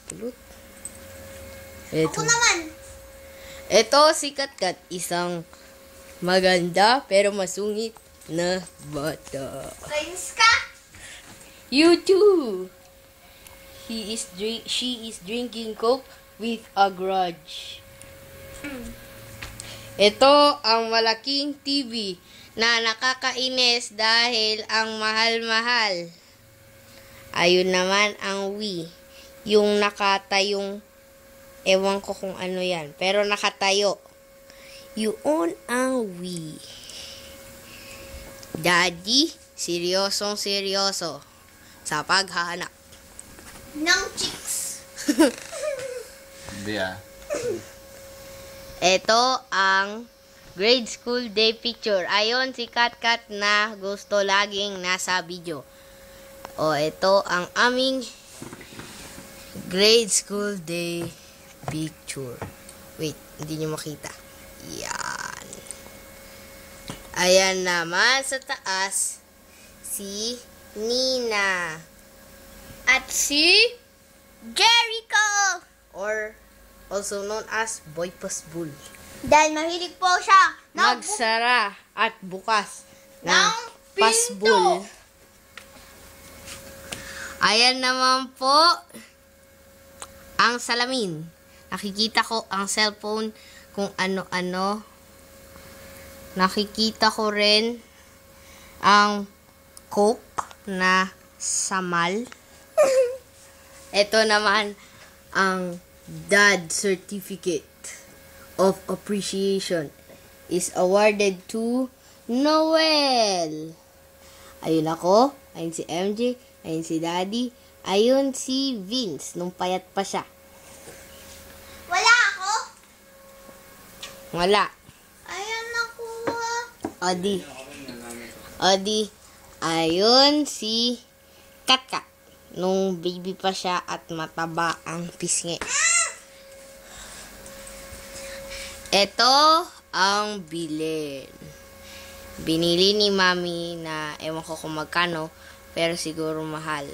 Pulot. Ako naman. Ito si Katkat, isang maganda pero masungit na bata. Kainis ka? You too. She is drinking Coke with a grudge. Ito ang malaking TV na nakakainis dahil ang mahal-mahal. Ayun naman ang Wii. Yung nakatayong, ewan ko kung ano yan, pero nakatayo. Yun ang Wii. Daddy, seryosong-seryoso sa paghahanap ng chicks. Hindi ah. Ito ang grade school day picture. Ayon si Katkat na gusto laging nasa video. O ito ang aming grade school day picture. Wait, hindi nyo makita. Yan. Ayan naman sa taas si Nina. At si Jericho. Or also known as Boy Pasbul. Dahil mahilig po siya Magsara at bukas ng ng pasbul. pinto. Ayan naman po ang salamin. Nakikita ko ang cellphone kung ano-ano. Nakikita ko rin ang Coke na samal. Ito naman ang Dad Certificate of Appreciation is awarded to Noel. Ayun ako, ayun si MJ, ayun si Daddy, ayun si Vince, nung payat pa siya. Wala ako. Wala. Ayan ako. Odi, ayun si Katkat, nung baby pa siya at mataba ang pisngi. Ito ang bilin. Binili ni Mami na ewan ko kung magkano, pero siguro mahal.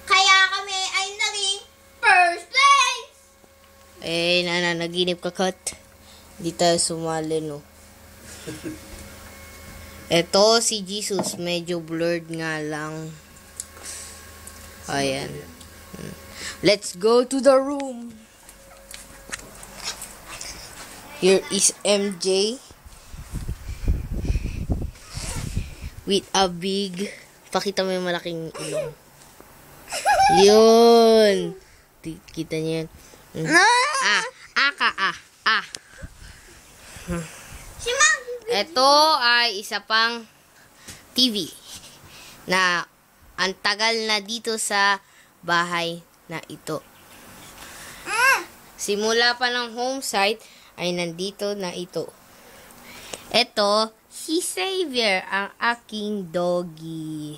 Kaya kami ay naging first place. Nananaginip ka, Kat. Hindi tayo sumali, no? Ito si Jesus, medyo blurred nga lang. Ayan. Let's go to the room. Here is MJ with a big, pakita mo yung malaking ilong. Yun. Kita niyo yan. Si Mang. Ito ay isa pang TV na ang tagal na dito sa bahay na ito. Simula pa ng home site ay nandito na ito. Ito, si Xavier, ang aking doggy.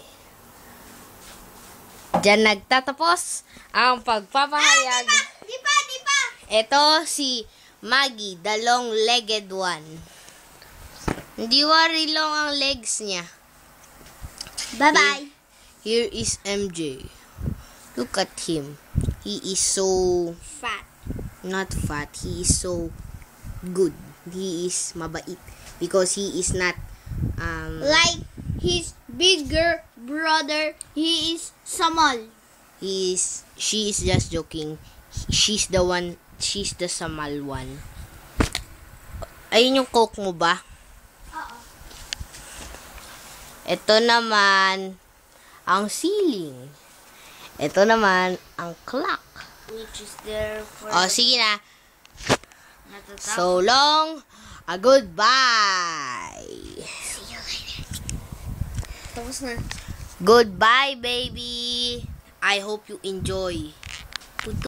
Diyan nagtatapos ang pagpapahayag. Di pa. Ito si Maggie, the long-legged one. Hindi worry long ang legs niya. Bye-bye. Here is MJ. Look at him. He is so Fat. not fat. He is so good. He is mabait because he is not Like his bigger brother, he is small. she is just joking. She's the samal one. Ayun yung Coke mo ba? Oo. Ito naman ang ceiling. Ito naman ang clock. Which is there for... Sige na. So long. Goodbye. See you later. Tapos na. Goodbye, baby. I hope you enjoy.